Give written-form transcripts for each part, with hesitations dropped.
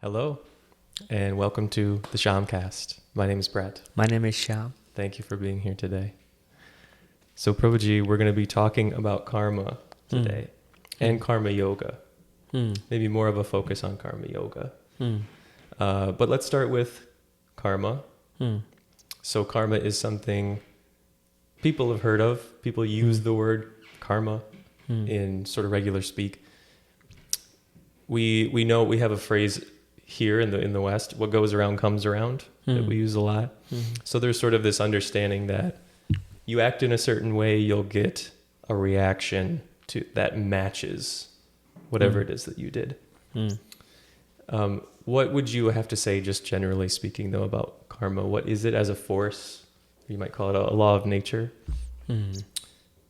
Hello, and welcome to the Shyamcast. My name is Brett. My name is Shyam. Thank you for being here today. So, Prabhuji, we're going to be talking about karma today and karma yoga. Maybe more of a focus on karma yoga. But let's start with karma. So, karma is something people have heard of. People use the word karma in sort of regular speak. We know we have a phrase here in the West, what goes around comes around, that we use a lot. So there's sort of this understanding that you act in a certain way, you'll get a reaction to that matches whatever it is that you did. What would you have to say, just generally speaking, though, about karma? What is it as a force? You might call it a law of nature.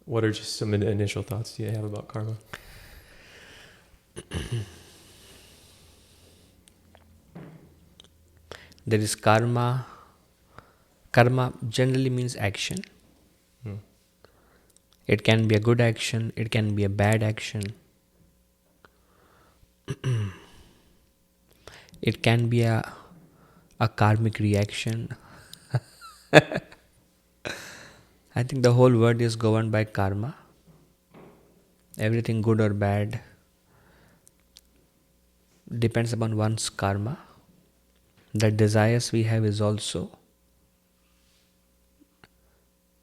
What are just some initial thoughts you have about karma? There is karma. Karma generally means action. It can be a good action. It can be a bad action. It can be a karmic reaction. I think the whole world is governed by karma. Everything good or bad depends upon one's karma. The desires we have is also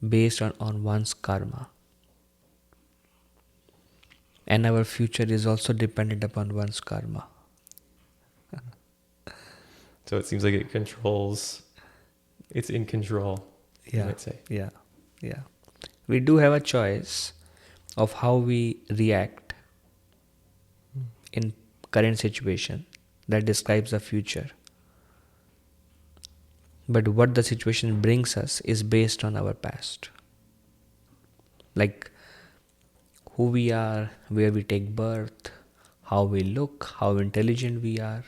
based on one's karma. And our future is also dependent upon one's karma. So it seems like it's in control, you might say. Yeah. We do have a choice of how we react in current situation that describes the future. But what the situation brings us is based on our past. Like who we are, where we take birth, how we look, how intelligent we are,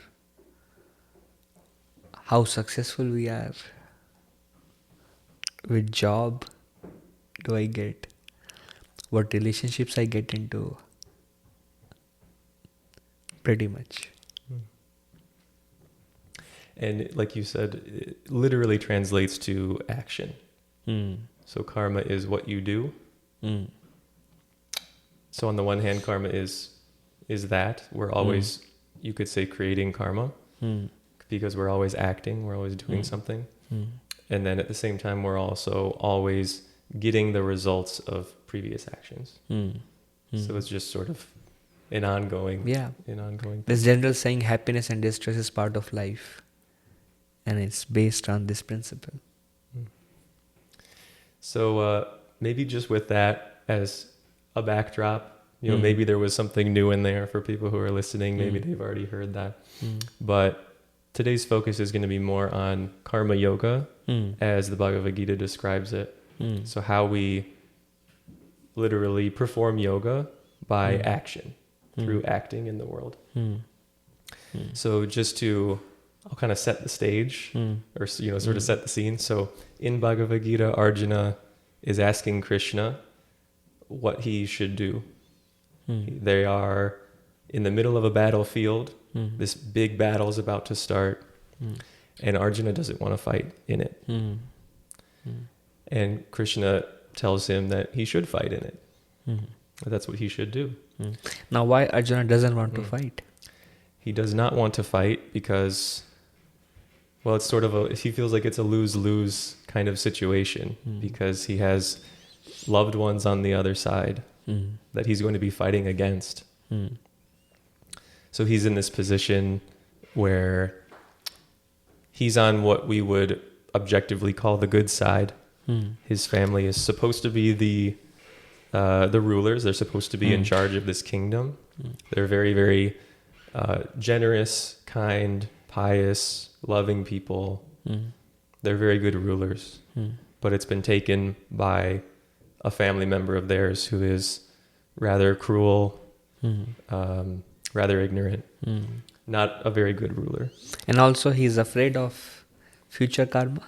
how successful we are, which job do I get, what relationships I get into. Pretty much. And like you said, it literally translates to action. So karma is what you do. So on the one hand, karma is that. We're always, you could say, creating karma. Because we're always acting, we're always doing something. And then at the same time, we're also always getting the results of previous actions. So it's just sort of an ongoing thing. This general saying happiness and distress is part of life. And it's based on this principle. So maybe just with that as a backdrop, maybe there was something new in there for people who are listening. Maybe they've already heard that. But today's focus is going to be more on karma yoga as the Bhagavad Gita describes it. So how we literally perform yoga by action, through acting in the world. So just I'll kind of set the stage or, sort of set the scene. So in Bhagavad Gita, Arjuna is asking Krishna what he should do. They are in the middle of a battlefield. This big battle is about to start. And Arjuna doesn't want to fight in it. And Krishna tells him that he should fight in it. That's what he should do. Now, why Arjuna doesn't want to fight? He does not want to fight because, well, it's sort of he feels like it's a lose-lose kind of situation because he has loved ones on the other side that he's going to be fighting against. So he's in this position where he's on what we would objectively call the good side. His family is supposed to be the rulers. They're supposed to be in charge of this kingdom. They're very, very generous, kind, pious, loving people. They're very good rulers. But it's been taken by a family member of theirs who is rather cruel, rather ignorant, not a very good ruler. And also he's afraid of future karma.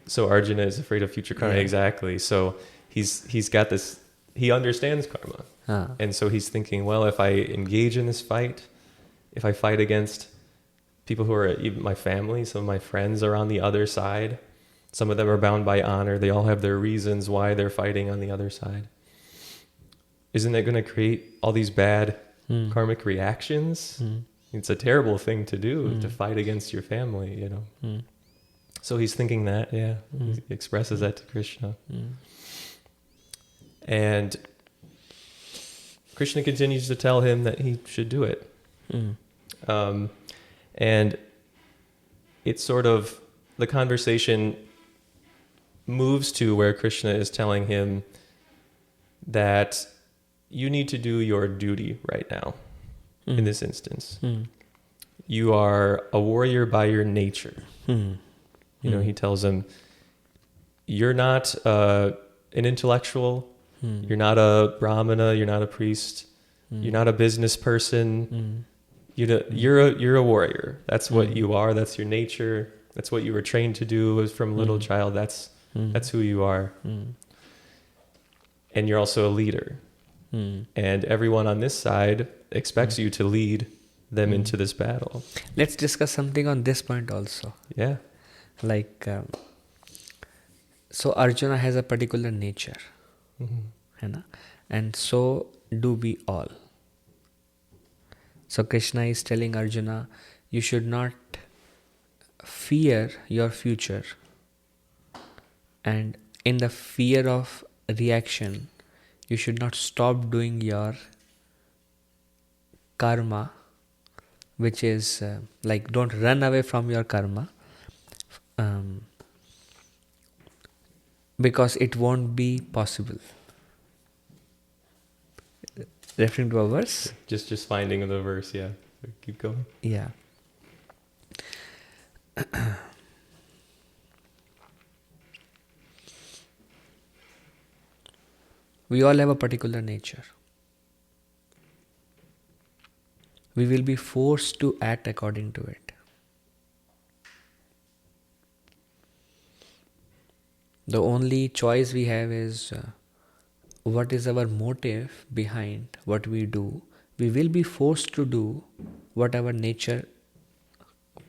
So Arjuna is afraid of future karma, exactly. So he's got this, he understands karma. And so he's thinking, well, if I engage in this fight, if I fight against people who are even my family, some of my friends are on the other side. Some of them are bound by honor. They all have their reasons why they're fighting on the other side. Isn't that going to create all these bad karmic reactions? It's a terrible thing to do, to fight against your family, you know. So he's thinking that, he expresses that to Krishna. And Krishna continues to tell him that he should do it. And it's sort of, the conversation moves to where Krishna is telling him that you need to do your duty right now, in this instance. You are a warrior by your nature. You know, he tells him, you're not an intellectual, you're not a brahmana, you're not a priest, you're not a business person, you're a warrior. That's what you are, that's your nature, that's what you were trained to do from a little child, that's who you are. And you're also a leader. And everyone on this side expects you to lead them into this battle. Let's discuss something on this point also. Yeah. Like, so Arjuna has a particular nature, and so do we all. So Krishna is telling Arjuna, you should not fear your future, and in the fear of reaction, you should not stop doing your karma, which is like, don't run away from your karma, because it won't be possible. Referring to a verse? Just finding the verse, yeah. Keep going. Yeah. We all have a particular nature. We will be forced to act according to it. The only choice we have is what is our motive behind what we do. We will be forced to do what our nature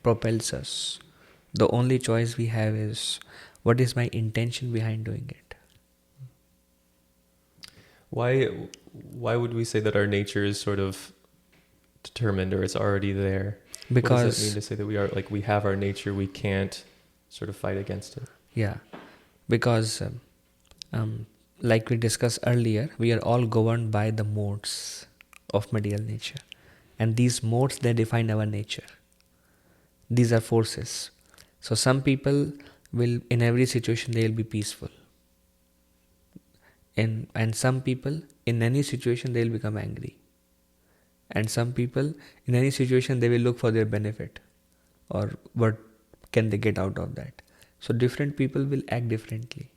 propels us. The only choice we have is what is my intention behind doing it. Why would we say that our nature is sort of determined, or it's already there? Because what does that mean to say that we have our nature, we can't sort of fight against it? Yeah, because like we discussed earlier, we are all governed by the modes of material nature, and these modes, they define our nature. These are forces. So some people will, in every situation, they will be peaceful. And some people, in any situation, they will become angry. And some people, in any situation, they will look for their benefit, or what can they get out of that. So different people will act differently.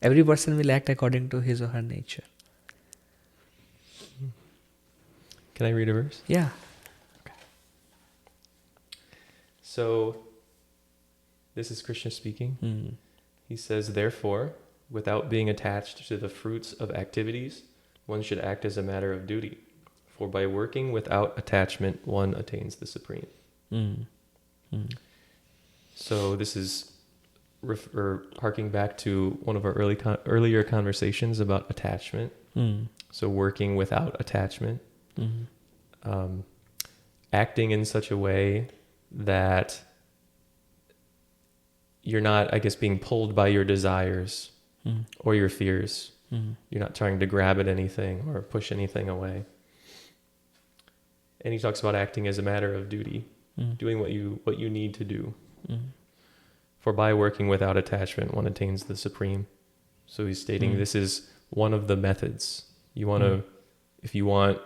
Every person will act according to his or her nature. Can I read a verse? Yeah. Okay. So, this is Krishna speaking. He says, therefore, without being attached to the fruits of activities, one should act as a matter of duty. For by working without attachment, one attains the supreme. So this is harking back to one of our earlier conversations about attachment. So working without attachment, acting in such a way that you're not, I guess, being pulled by your desires or your fears. You're not trying to grab at anything or push anything away. And he talks about acting as a matter of duty, doing what you need to do. For by working without attachment, one attains the supreme. So he's stating this is one of the methods. You want to, if you want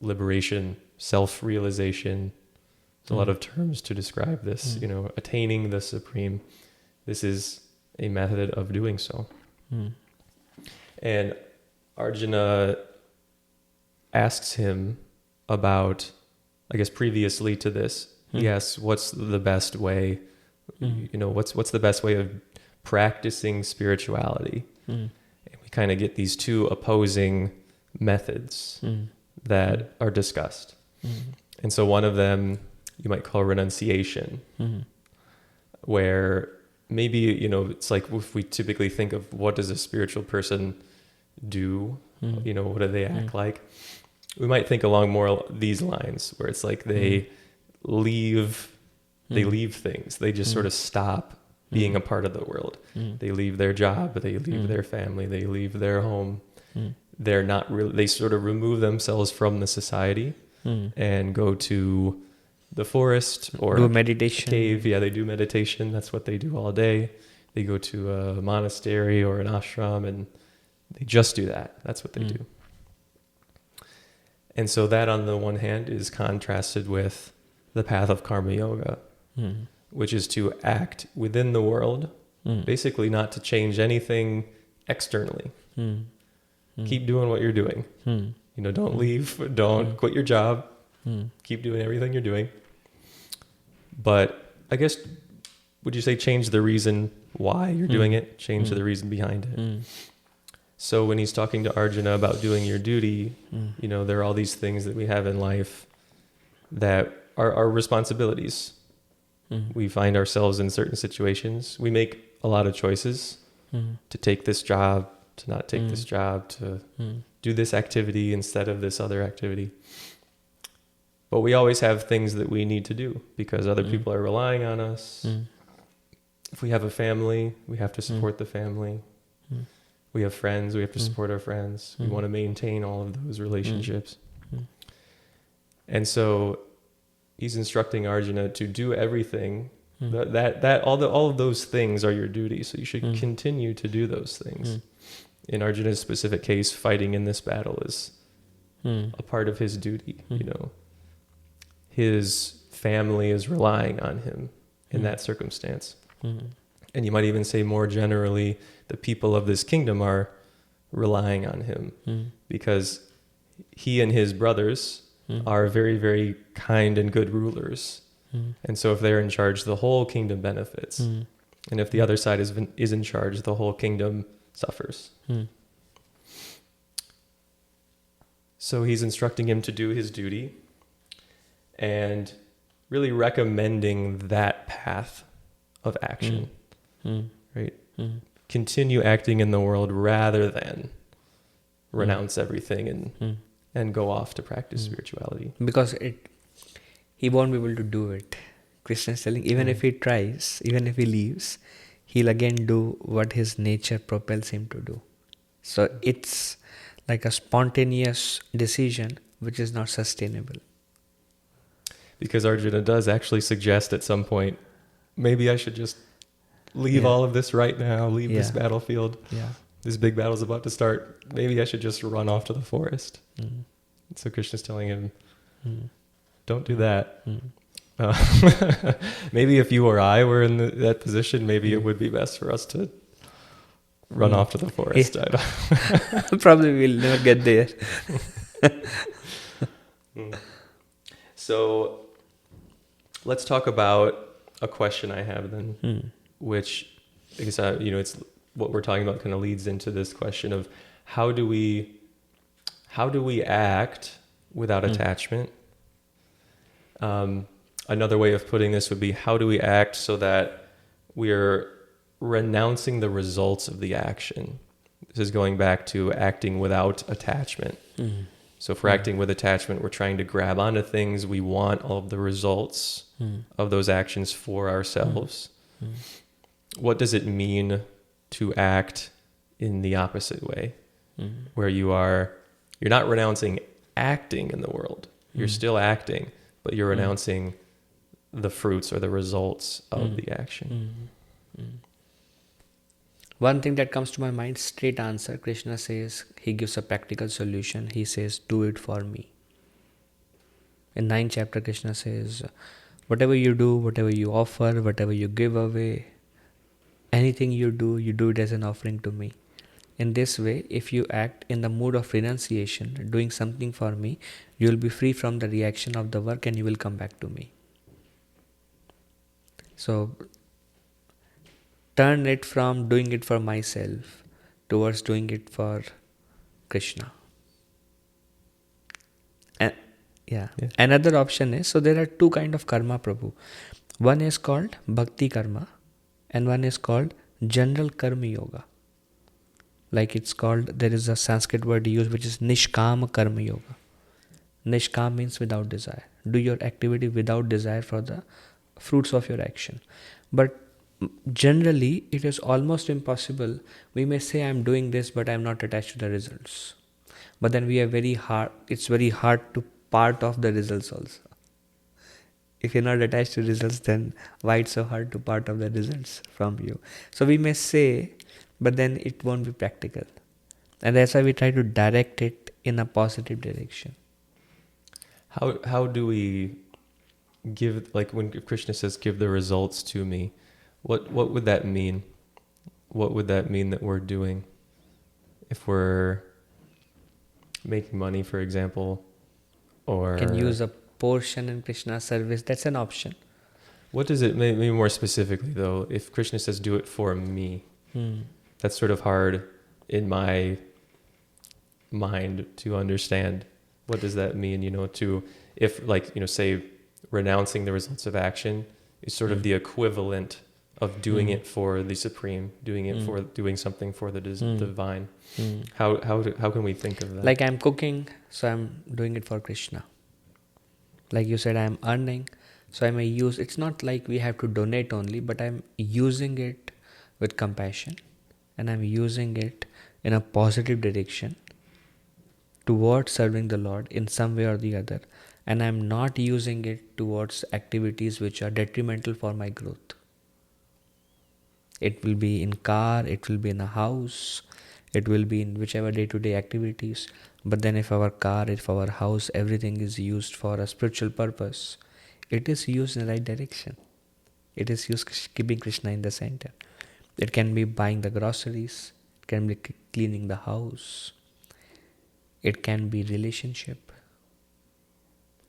liberation, self-realization, there's a lot of terms to describe this, attaining the supreme. This is a method of doing so. And Arjuna asks him about, I guess previously to this, he asks, what's the best way, what's the best way of practicing spirituality? And we kind of get these two opposing methods that are discussed. And so one of them you might call renunciation, where maybe, it's like if we typically think of what does a spiritual person do, what do they act like? We might think along more these lines, where it's like they leave things. They just sort of stop being a part of the world. They leave their job, they leave their family, they leave their home. They're not really, they sort of remove themselves from the society and go to the forest or do meditation. Cave. Yeah, they do meditation. That's what they do all day. They go to a monastery or an ashram and they just do that. That's what they do. And so that on the one hand is contrasted with the path of karma yoga, which is to act within the world, basically not to change anything externally. Keep doing what you're doing. Don't leave, don't quit your job. Keep doing everything you're doing. But I guess, would you say change the reason why you're doing it? Change the reason behind it. So when he's talking to Arjuna about doing your duty, there are all these things that we have in life that are our responsibilities. We find ourselves in certain situations. We make a lot of choices to take this job, to not take this job, to do this activity instead of this other activity. But we always have things that we need to do because other people are relying on us. If we have a family, we have to support the family. We have friends, we have to support our friends. We want to maintain all of those relationships. And so he's instructing Arjuna to do everything. That all of those things are your duty. So you should continue to do those things. In Arjuna's specific case, fighting in this battle is a part of his duty. His family is relying on him in that circumstance. And you might even say more generally, the people of this kingdom are relying on him because he and his brothers are very, very kind and good rulers. And so if they're in charge, the whole kingdom benefits. And if the other side is in charge, the whole kingdom suffers. So he's instructing him to do his duty and really recommending that path of action, right? Continue acting in the world rather than renounce everything and go off to practice spirituality. Because he won't be able to do it. Krishna is telling, even if he tries, even if he leaves, he'll again do what his nature propels him to do. So it's like a spontaneous decision which is not sustainable. Because Arjuna does actually suggest at some point, maybe I should just leave all of this right now, leave this battlefield. This big battle's about to start. Maybe I should just run off to the forest. So Krishna's telling him, don't do that. Maybe if you or I were in that position, maybe it would be best for us to run off to the forest. Probably we'll never get there. So let's talk about a question I have then, which I guess, it's what we're talking about kind of leads into this question of how do we act without attachment? Another way of putting this would be, how do we act so that we're renouncing the results of the action? This is going back to acting without attachment. So if we're acting with attachment, we're trying to grab onto things. We want all of the results of those actions for ourselves. What does it mean to act in the opposite way, where you're not renouncing acting in the world. You're still acting, but you're renouncing the fruits or the results of the action. One thing that comes to my mind, straight answer, Krishna says, he gives a practical solution. He says, do it for me. In 9th chapter, Krishna says, whatever you do, whatever you offer, whatever you give away, anything you do it as an offering to me. In this way, if you act in the mood of renunciation, doing something for me, you will be free from the reaction of the work and you will come back to me. So, turn it from doing it for myself towards doing it for Krishna. And Yeah. Yeah. Another option is, so there are two kind of karma, Prabhu. One is called bhakti karma and one is called general karma yoga. Like it's called, there is a Sanskrit word used which is nishkama karma yoga. Nishkam means without desire. Do your activity without desire for the fruits of your action. But generally, it is almost impossible. We may say, I'm doing this, but I'm not attached to the results. But then we are very hard, it's very hard to part of the results also. If you're not attached to results, then why it's so hard to part of the results from you? So we may say, but then it won't be practical. And that's why we try to direct it in a positive direction. How do we give, like when Krishna says, give the results to me, what would that mean? What would that mean that we're doing? If we're making money, for example, or... Can use a portion in Krishna's service, that's an option. What does it mean, maybe more specifically though, if Krishna says, do it for me? That's sort of hard in my mind to understand. What does that mean, to, if like, say renouncing the results of action is sort of the equivalent of doing it for the Supreme, doing it for doing something for the divine. How can we think of that? Like I'm cooking, so I'm doing it for Krishna. Like you said, I'm earning, so I may use, it's not like we have to donate only, but I'm using it with compassion and I'm using it in a positive direction towards serving the Lord in some way or the other. And I'm not using it towards activities which are detrimental for my growth. It will be in car, it will be in a house, it will be in whichever day-to-day activities. But then if our car, if our house, everything is used for a spiritual purpose, it is used in the right direction. It is used keeping Krishna in the center. It can be buying the groceries, it can be cleaning the house, it can be relationship,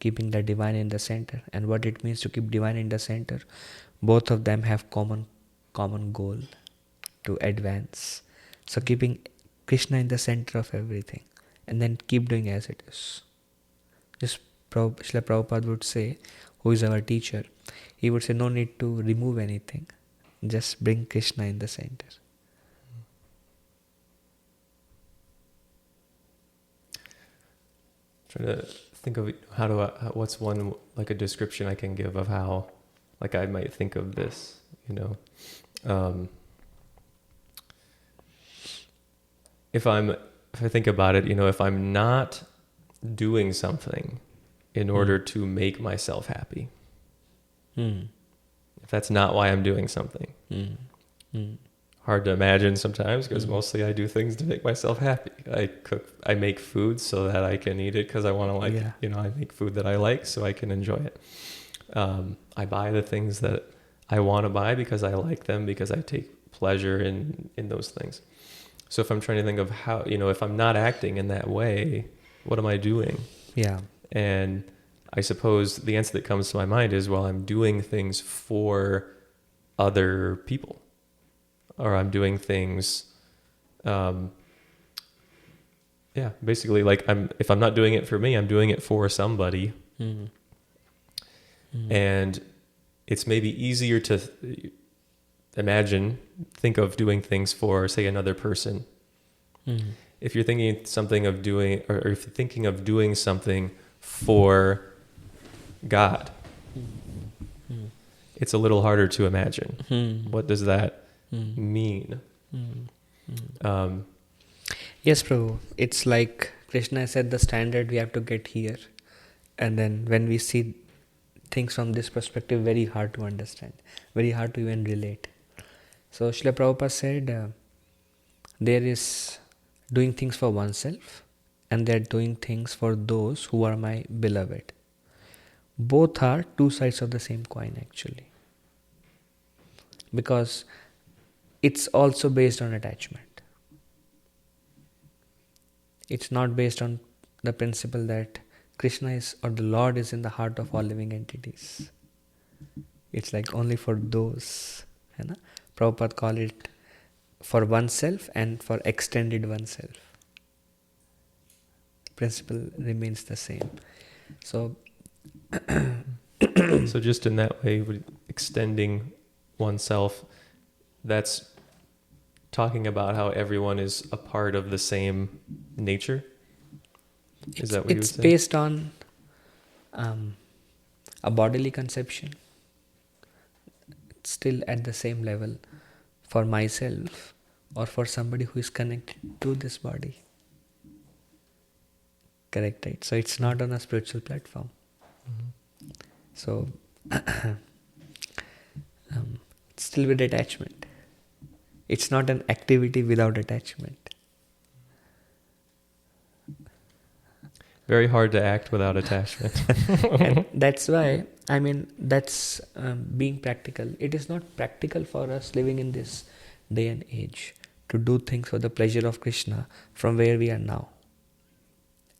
keeping the divine in the center. And what it means to keep divine in the center, both of them have common goal to advance. So keeping Krishna in the center of everything and then keep doing as it is. Just Srila Prabhupada would say, who is our teacher, he would say no need to remove anything, just bring Krishna in the center. Trying to think of what's one, like a description I can give of how, like I might think of this, if I think about it, if I'm not doing something in order to make myself happy, if that's not why I'm doing something, hard to imagine sometimes because mostly I do things to make myself happy. I make food so that I can eat it because I want to like it. I make food that I like so I can enjoy it. I buy the things that I want to buy because I like them, because I take pleasure in those things. So if I'm trying to think of how, if I'm not acting in that way, what am I doing? Yeah. And I suppose the answer that comes to my mind is, well, I'm doing things for other people, or I'm doing things, basically like if I'm not doing it for me, I'm doing it for somebody. And it's maybe easier to think of doing things for, say, another person. If you're thinking of doing something for God, it's a little harder to imagine. What does that mean? Yes, Prabhu. It's like Krishna said the standard we have to get here. And then when we see things from this perspective, very hard to understand, very hard to even relate. So Srila Prabhupada said there is doing things for oneself and they are doing things for those who are my beloved. Both are two sides of the same coin actually. Because it's also based on attachment. It's not based on the principle that Krishna is, or the Lord is in the heart of all living entities. It's like only for those. Prabhupada call it for oneself and for extended oneself. Principle remains the same. So, So just in that way, extending oneself, that's talking about how everyone is a part of the same nature. Is that what you would it's say? based on a bodily conception. It's still at the same level for myself or for somebody who is connected to this body. Correct, right? So it's not on a spiritual platform. So it's still with attachment. It's not an activity without attachment. Very hard to act without attachment. And that's why, that's being practical. It is not practical for us living in this day and age to do things for the pleasure of Krishna from where we are now.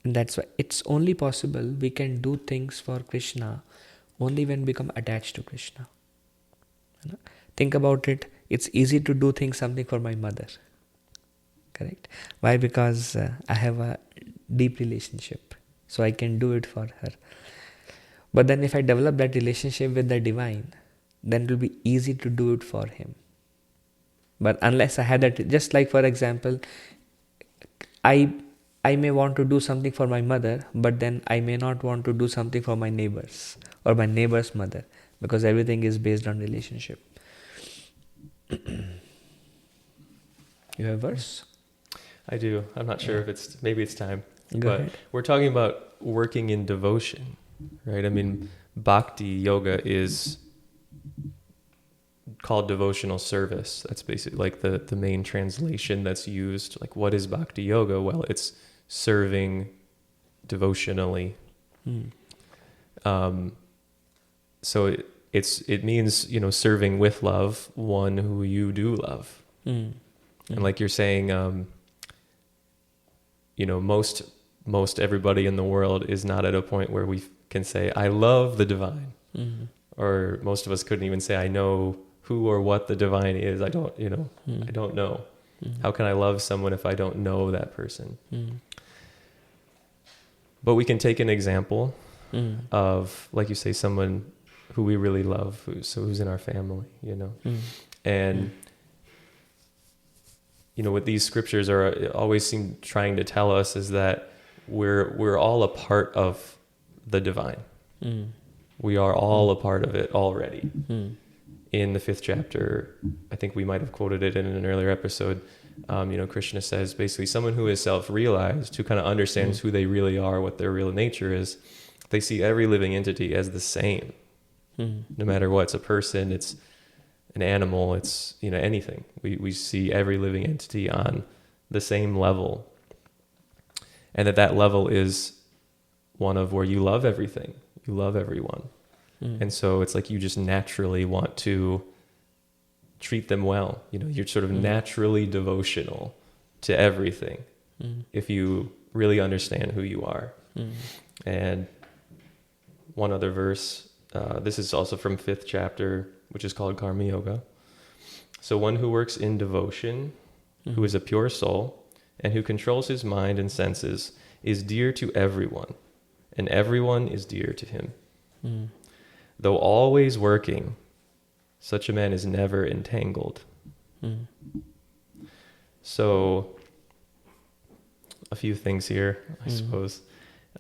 And that's why it's only possible we can do things for Krishna only when we become attached to Krishna. You know? Think about it. It's easy to do something for my mother. Correct? Why? Because I have a deep relationship. So I can do it for her. But then if I develop that relationship with the divine, then it will be easy to do it for him. But unless I had that, just like for example, I may want to do something for my mother, but then I may not want to do something for my neighbors or my neighbor's mother, because everything is based on relationship. You have a verse? I do. I'm not sure if maybe it's time. Go ahead. We're talking about working in devotion, right? I mean, bhakti yoga is called devotional service. That's basically like the main translation that's used. Like, what is bhakti yoga? Well, it's serving devotionally. So it means, serving with love one who you do love. And like you're saying, most everybody in the world is not at a point where we can say, I love the divine. Or most of us couldn't even say, I know who or what the divine is. I don't know. How can I love someone if I don't know that person? But we can take an example of, like you say, someone who we really love, who's in our family, and what these scriptures always seem trying to tell us is that we're all a part of the divine. We are all a part of it already. In the 5th chapter, I think we might have quoted it in an earlier episode. Krishna says basically someone who is self-realized, who kind of understands who they really are, what their real nature is, they see every living entity as the same. No matter what, it's a person, it's an animal, it's anything. We see every living entity on the same level, and that level is one of where you love everything, you love everyone. And so it's like you just naturally want to treat them well. You're sort of naturally devotional to everything if you really understand who you are. And one other verse, this is also from 5th chapter, which is called Karma Yoga. So one who works in devotion, who is a pure soul, and who controls his mind and senses, is dear to everyone, and everyone is dear to him. Though always working, such a man is never entangled. So, a few things here, I suppose.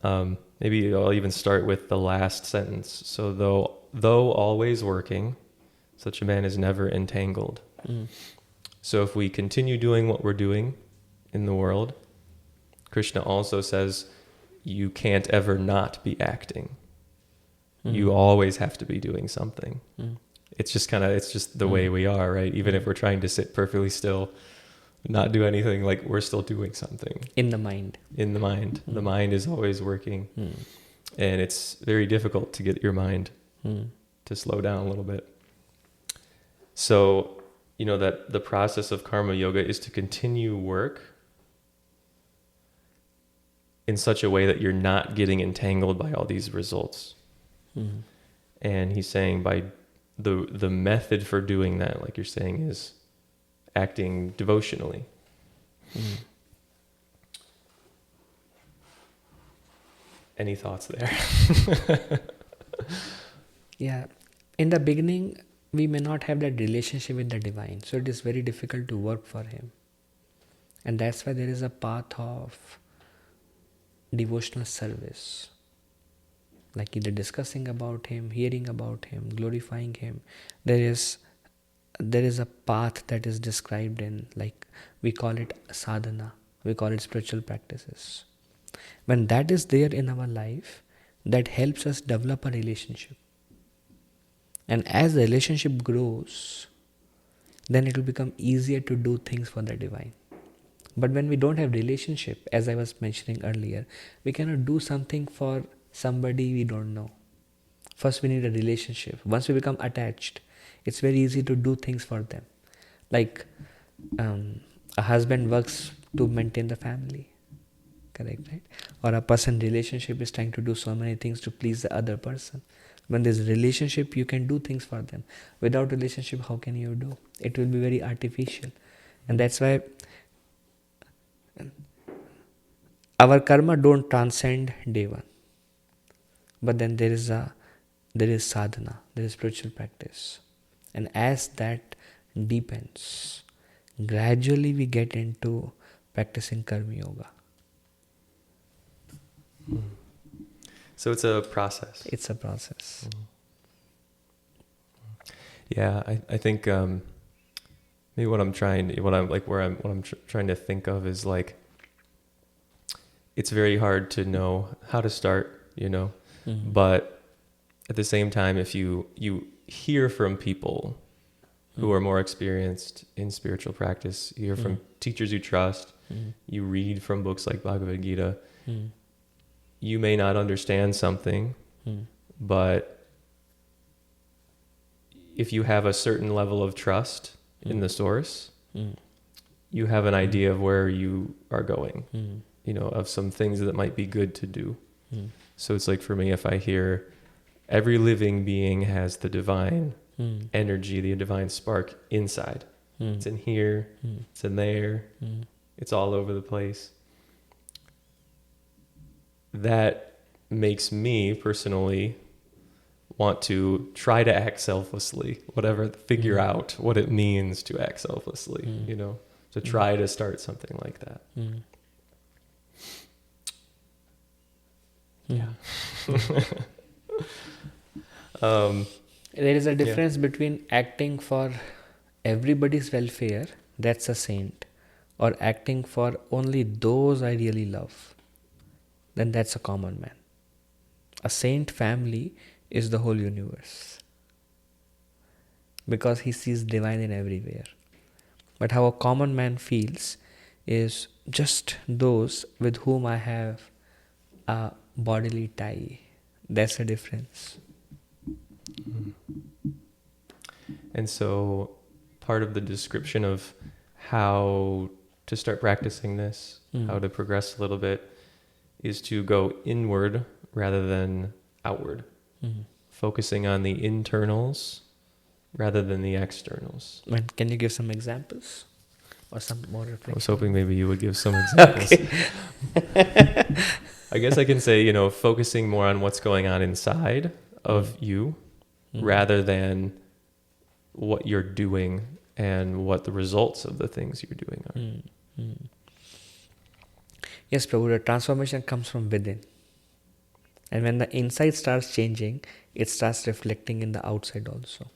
Maybe I'll even start with the last sentence. So, though always working, such a man is never entangled. So if we continue doing what we're doing in the world, Krishna also says you can't ever not be acting. You always have to be doing something. It's just the way we are, right? Even if we're trying to sit perfectly still, not do anything, like we're still doing something. In the mind. The mind is always working. And it's very difficult to get your mind to slow down a little bit. So, that the process of karma yoga is to continue work in such a way that you're not getting entangled by all these results. And he's saying by the method for doing that, like you're saying, is acting devotionally. Any thoughts there? Yeah. In the beginning, we may not have that relationship with the divine. So it is very difficult to work for him. And that's why there is a path of devotional service. Like either discussing about him, hearing about him, glorifying him. There is a path that is described in, like, we call it sadhana, we call it spiritual practices. When that is there in our life, that helps us develop a relationship. And as the relationship grows, then it will become easier to do things for the divine. But when we don't have relationship, as I was mentioning earlier, we cannot do something for somebody we don't know. First we need a relationship. Once we become attached, it's very easy to do things for them. Like a husband works to maintain the family. Correct, right? Or a person relationship is trying to do so many things to please the other person. When there's relationship, you can do things for them. Without relationship, how can you do? It will be very artificial. And that's why our karma don't transcend day one. But then there is sadhana, there is spiritual practice. And as that deepens, gradually we get into practicing karma yoga. So it's a process. It's a process. Yeah, I think maybe what I'm trying to think of is like, it's very hard to know how to start, but at the same time, if you hear from people who are more experienced in spiritual practice, you hear from teachers you trust, you read from books like Bhagavad Gita, you may not understand something, but if you have a certain level of trust in the source, you have an idea of where you are going, of some things that might be good to do. So it's like, for me, if I hear every living being has the divine energy, the divine spark inside. It's in here, it's in there, it's all over the place. That makes me personally want to try to act selflessly, figure out what it means to act selflessly, to try to start something like that. Yeah. There is a difference between acting for everybody's welfare, that's a saint, or acting for only those I really love, then that's a common man. A saint family is the whole universe, because he sees divine in everywhere. But how a common man feels is just those with whom I have a bodily tie. That's the difference. And so part of the description of how to start practicing this, how to progress a little bit, is to go inward rather than outward, focusing on the internals rather than the externals. And can you give some examples or some more reflection? I was hoping maybe you would give some examples. I guess I can say, focusing more on what's going on inside of you rather than what you're doing and what the results of the things you're doing are. Yes, Prabhu, the transformation comes from within. And when the inside starts changing, it starts reflecting in the outside also.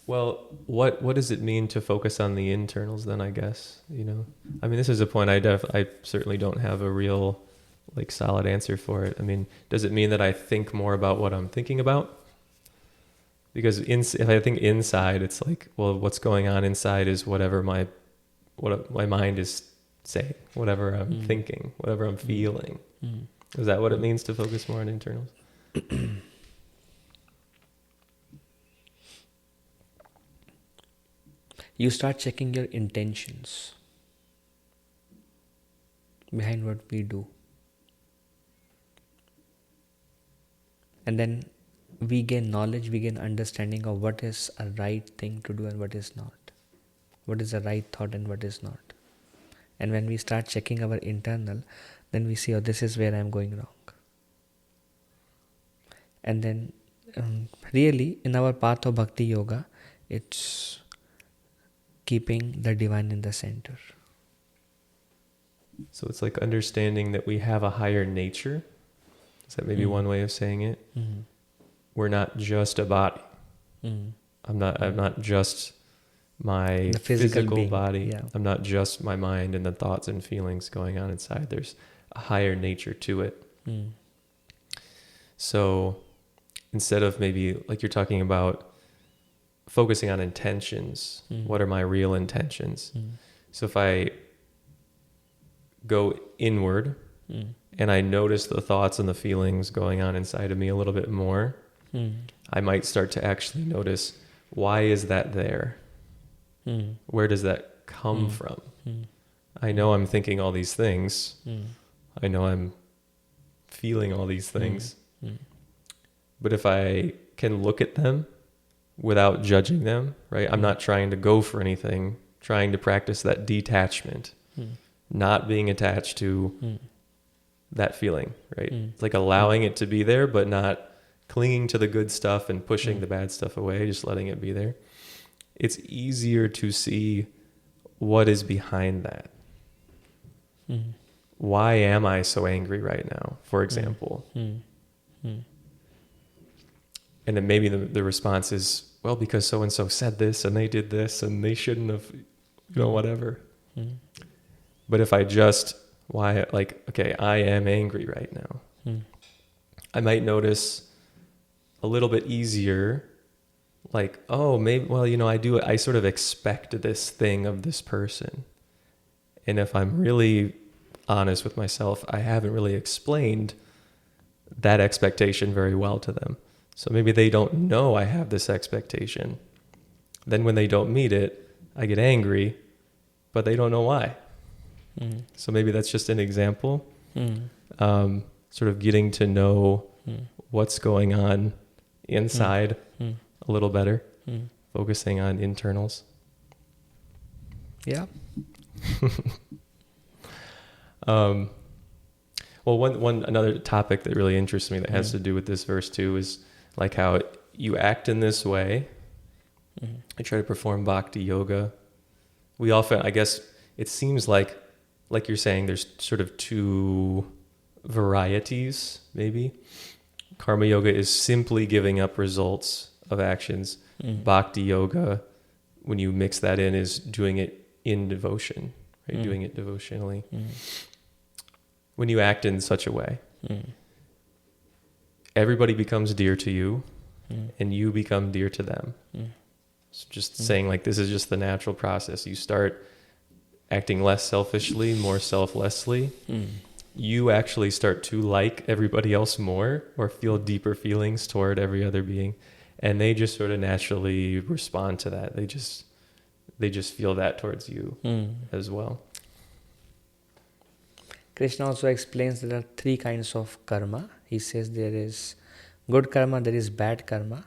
Well, what does it mean to focus on the internals then, I guess? This is a point I certainly don't have a real solid answer for it. Does it mean that I think more about what I'm thinking about? Because if I think inside, it's like, well, what's going on inside is whatever my mind is saying, whatever I'm thinking, whatever I'm feeling. Is that what it means to focus more on internals? You start checking your intentions behind what we do. And then we gain knowledge, we gain understanding of what is a right thing to do and what is not. what is the right thought and what is not. And when we start checking our internal, then we see, oh, this is where I'm going wrong. And then really in our path of bhakti yoga, it's keeping the divine in the center. So it's like understanding that we have a higher nature. Is that maybe one way of saying it? Mm-hmm. We're not just a body. Mm-hmm. I'm not just my The physical being, body. yeah. I'm not just my mind and the thoughts and feelings going on inside. There's a higher nature to it. Mm. So instead of maybe like you're talking about focusing on intentions, what are my real intentions? So if I go inward and I notice the thoughts and the feelings going on inside of me a little bit more, I might start to actually notice, why is that there? Where does that come from? I know I'm thinking all these things. I know I'm feeling all these things. But if I can look at them without judging them, right? I'm not trying to go for anything, trying to practice that detachment, not being attached to that feeling, right? It's like allowing it to be there, but not clinging to the good stuff and pushing the bad stuff away, just letting it be there. It's easier to see what is behind that. Why am I so angry right now, for example? And then maybe the response is, well, because so-and-so said this and they did this and they shouldn't have, whatever. But if I just, okay, I am angry right now. I might notice a little bit easier, like, oh, maybe, well, I sort of expect this thing of this person. And if I'm really honest with myself, I haven't really explained that expectation very well to them. So maybe they don't know I have this expectation. Then when they don't meet it, I get angry, but they don't know why. So maybe that's just an example. Sort of getting to know what's going on inside a little better, focusing on internals. Yeah. Well, another topic that really interests me that has to do with this verse too is like how you act in this way. I try to perform bhakti yoga. We often, I guess, it seems like you're saying, there's sort of two varieties, maybe. Karma yoga is simply giving up results of actions. Bhakti yoga, when you mix that in, is doing it in devotion, right? Doing it devotionally. When you act in such a way, everybody becomes dear to you, and you become dear to them. So just saying, like, this is just the natural process. You start acting less selfishly, more selflessly. You actually start to like everybody else more, or feel deeper feelings toward every other being, and they just sort of naturally respond to that. They just feel that towards you as well. Krishna also explains there are three kinds of karma. He says there is good karma, there is bad karma,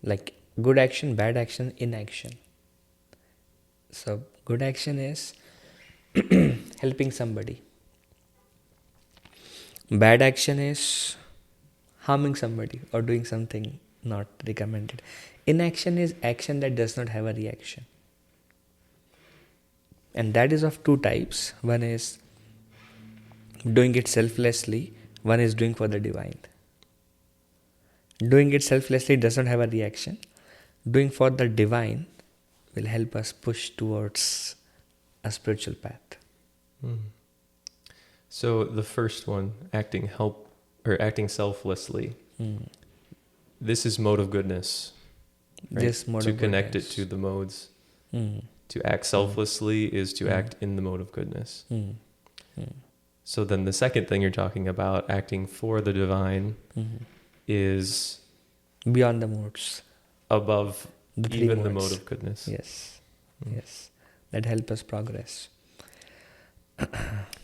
like good action, bad action, inaction. So good action is helping somebody. Bad action is harming somebody or doing something not recommended. Inaction is action that does not have a reaction. And that is of two types. One is doing it selflessly, one is doing for the divine. Doing it selflessly does not have a reaction. Doing for the divine will help us push towards a spiritual path. So the first one, acting selflessly, this is mode of goodness. Right? This mode to of connect goodness. it to the modes. To act selflessly is to act in the mode of goodness. So then the second thing you're talking about, acting for the divine, is beyond the modes, above the even the modes. mode of goodness. Yes, yes, that help us progress.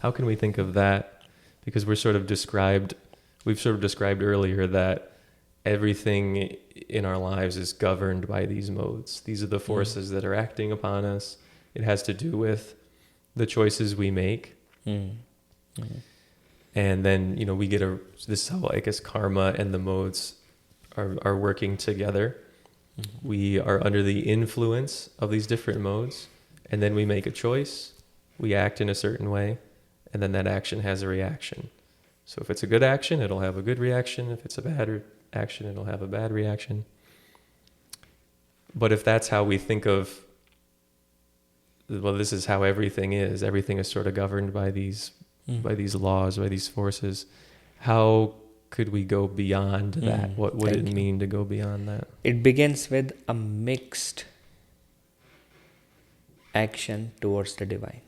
How can we think of that? Because we've sort of described earlier that everything in our lives is governed by these modes. These are the forces that are acting upon us. It has to do with the choices we make. And then, we get this is how I guess karma and the modes are working together. We are under the influence of these different modes, and then we make a choice, we act in a certain way, and then that action has a reaction. So if it's a good action, it'll have a good reaction. If it's a bad action, it'll have a bad reaction. But if that's how we think of, well, this is how everything is sort of governed by these laws, by these forces, how could we go beyond that? What would it mean to go beyond that? It begins with a mixed action towards the divine.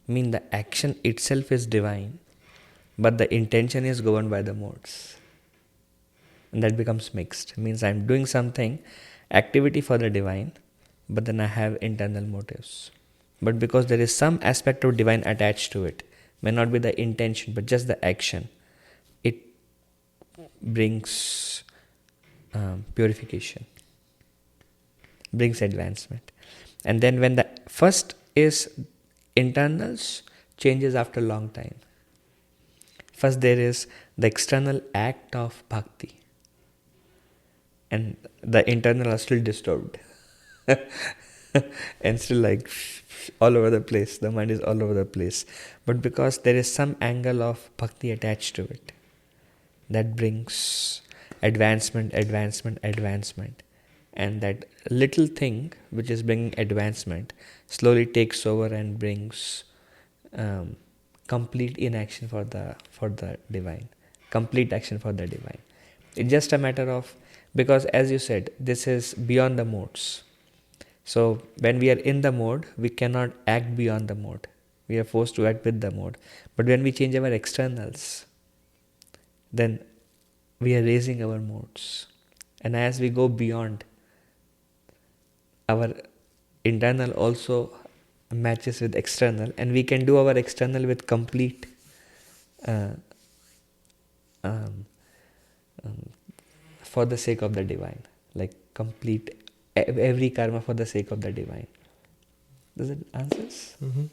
I mean, the action itself is divine, but the intention is governed by the modes. And that becomes mixed. It means I'm doing something, activity for the divine, but then I have internal motives. But because there is some aspect of divine attached to it, may not be the intention, but just the action, it brings purification, brings advancement. And then when the first is internals, changes after a long time. First there is the external act of bhakti, and the internal are still disturbed and still like all over the place. The mind is all over the place. But because there is some angle of bhakti attached to it, that brings advancement. And that little thing which is bringing advancement slowly takes over and brings complete inaction for the divine, complete action for the divine. It's just a matter of, because as you said, this is beyond the modes. So when we are in the mode, we cannot act beyond the mode. We are forced to act with the mode. But when we change our externals, then we are raising our modes. And as we go beyond, our internal also matches with external, and we can do our external with complete for the sake of the divine, like complete every karma for the sake of the divine. Does it answers? Mm-hmm.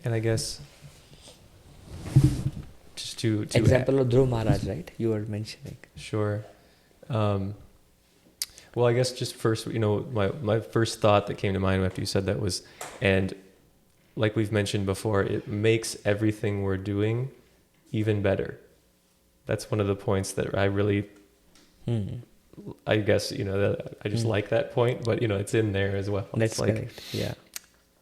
And I guess just to example of Dhruv Maharaj, right? You were mentioning. Sure. Well, I guess just first, my first thought that came to mind after you said that was, and like we've mentioned before, it makes everything we're doing even better. That's one of the points that I really, I guess, I just like that point, but it's in there as well. That's it's like, correct. Yeah.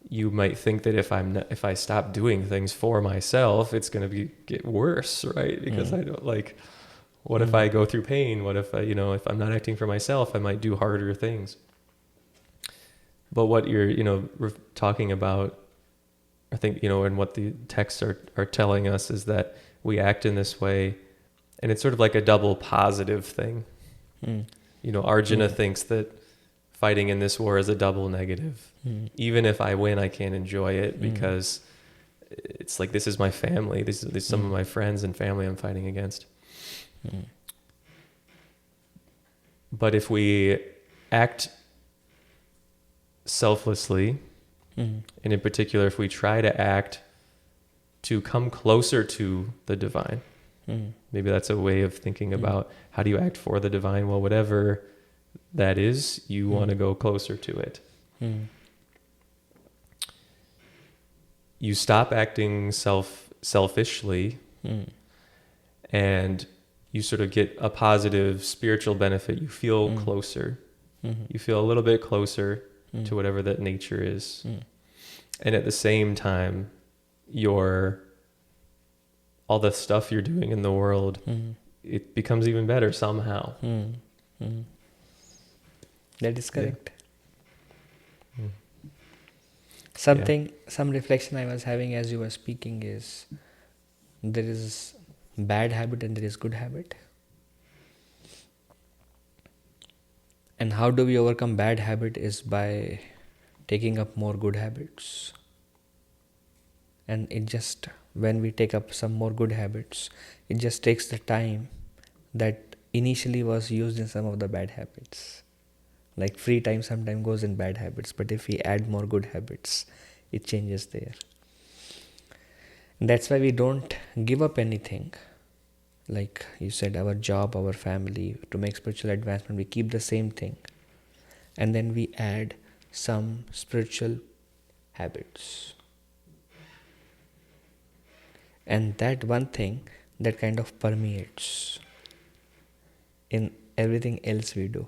You might think that if I stop doing things for myself, it's going to get worse, right? Because I don't like, what if I go through pain? What if if I'm not acting for myself, I might do harder things. But what you're, talking about, I think, and what the texts are telling us is that we act in this way, and it's sort of like a double positive thing. Arjuna thinks that fighting in this war is a double negative. Even if I win, I can't enjoy it because it's like, this is my family. This is some of my friends and family I'm fighting against. But if we act selflessly, and in particular, if we try to act to come closer to the divine, maybe that's a way of thinking about how do you act for the divine? Well, whatever that is, you want to go closer to it. You stop acting selfishly, and you sort of get a positive spiritual benefit. You feel closer. You feel a little bit closer to whatever that nature is. And at the same time, all the stuff you're doing in the world, it becomes even better somehow. That is correct. Yeah. Some reflection I was having as you were speaking is, there is bad habit and there is good habit. And how do we overcome bad habit is by taking up more good habits. And when we take up some more good habits, it just takes the time that initially was used in some of the bad habits. Like free time sometimes goes in bad habits, but if we add more good habits, it changes there. And that's why we don't give up anything. Like you said, our job, our family, to make spiritual advancement, we keep the same thing. And then we add some spiritual habits. And that one thing that kind of permeates in everything else we do.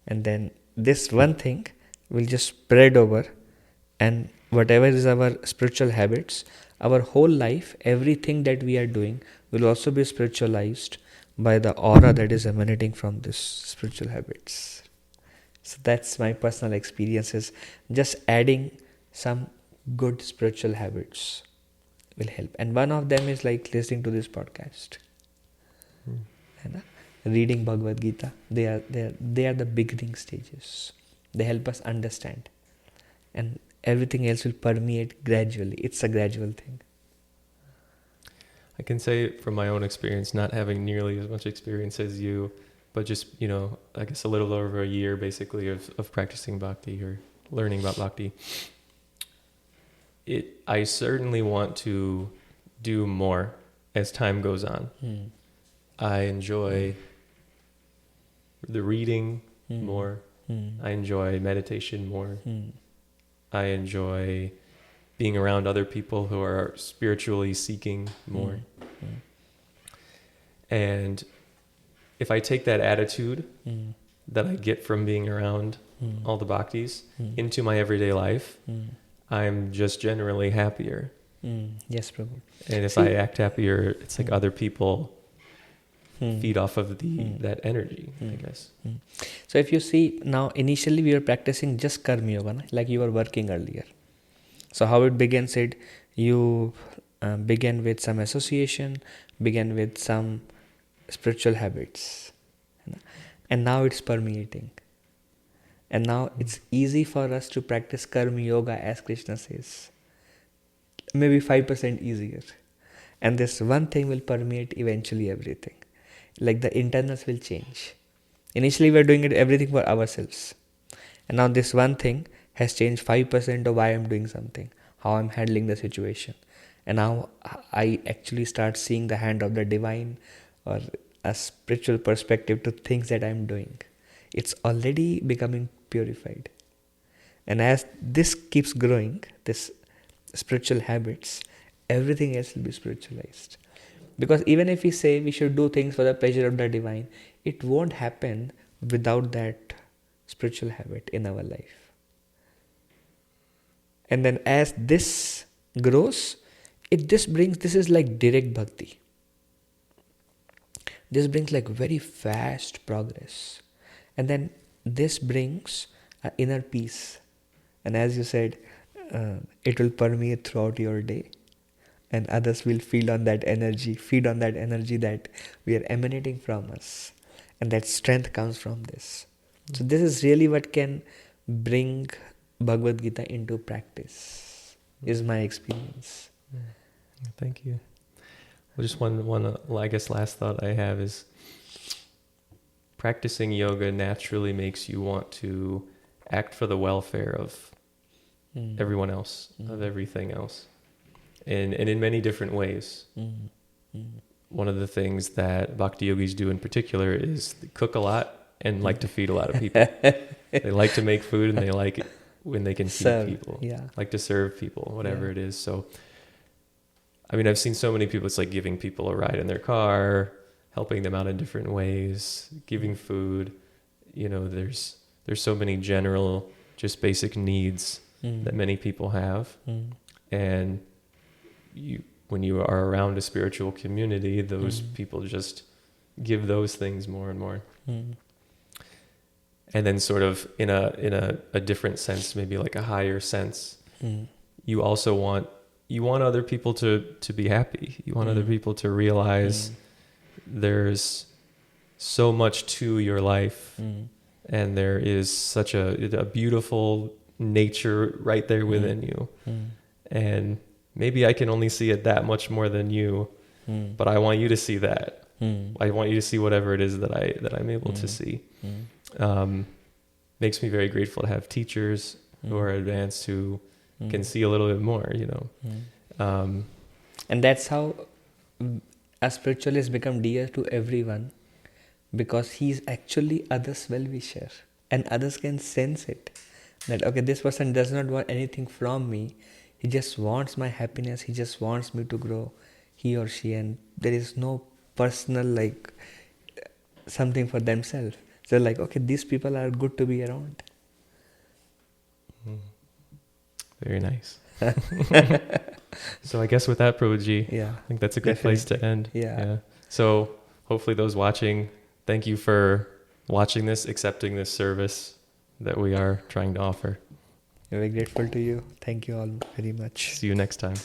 And then this one thing will just spread over, and whatever is our spiritual habits, our whole life, everything that we are doing will also be spiritualized by the aura that is emanating from this spiritual habits. So that's my personal experiences. Just adding some good spiritual habits will help. And one of them is like listening to this podcast. Reading Bhagavad Gita. They are the beginning stages. They help us understand. And everything else will permeate gradually. It's a gradual thing. I can say from my own experience, not having nearly as much experience as you, but just, I guess a little over a year basically of practicing bhakti or learning about bhakti. I certainly want to do more as time goes on. I enjoy the reading more. I enjoy meditation more. I enjoy being around other people who are spiritually seeking more. And if I take that attitude that I get from being around all the bhaktis into my everyday life, I'm just generally happier. Yes, Prabhu. And if I act happier, it's like other people feed off of that energy, I guess. So if you see, now initially we were practicing just Karma Yoga, like you were working earlier. So how it begins, you begin with some association, begin with some spiritual habits. And now it's permeating. And now it's easy for us to practice Karma Yoga as Krishna says. Maybe 5% easier. And this one thing will permeate eventually everything. Like the internals will change. Initially we were doing everything for ourselves. And now this one thing has changed 5% of why I'm doing something, how I'm handling the situation. And now I actually start seeing the hand of the divine or a spiritual perspective to things that I'm doing. It's already becoming purified. And as this keeps growing, this spiritual habits, everything else will be spiritualized. Because even if we say we should do things for the pleasure of the divine, it won't happen without that spiritual habit in our life. And then as this grows, this is like direct bhakti. This brings like very fast progress. And then this brings inner peace. And as you said, it will permeate throughout your day. And others will feed on that energy that we are emanating from us. And that strength comes from this. So this is really what can bring Bhagavad Gita into practice, is my experience. Thank you. Well, just one I guess last thought I have is practicing yoga naturally makes you want to act for the welfare of everyone else, of everything else. And in many different ways. One of the things that bhakti yogis do in particular is they cook a lot and like to feed a lot of people. They like to make food and they like it when they can feed people. Like to serve people, whatever it is. So, I mean, I've seen so many people, it's like giving people a ride in their car, helping them out in different ways, giving food. There's so many general, just basic needs that many people have. And when you are around a spiritual community, those people just give those things more and more. And then sort of in a different sense, maybe like a higher sense, you also want other people to be happy. You want other people to realize there's so much to your life and there is such a beautiful nature right there within you. And maybe I can only see it that much more than you, but I want you to see that. I want you to see whatever it is that I'm able to see. makes me very grateful to have teachers who are advanced, who can see a little bit more, And that's how a spiritualist become dear to everyone, because he's actually others' well-wisher, and others can sense it. That, okay, this person does not want anything from me. He just wants my happiness. He just wants me to grow, he or she, and there is no personal something for themselves. So okay, these people are good to be around. Very nice. So I guess with that, Prabhuji, Yeah, I think that's a good place to end. Yeah. So hopefully those watching, thank you for watching this, accepting this service that we are trying to offer. Very grateful to you. Thank you all very much. See you next time.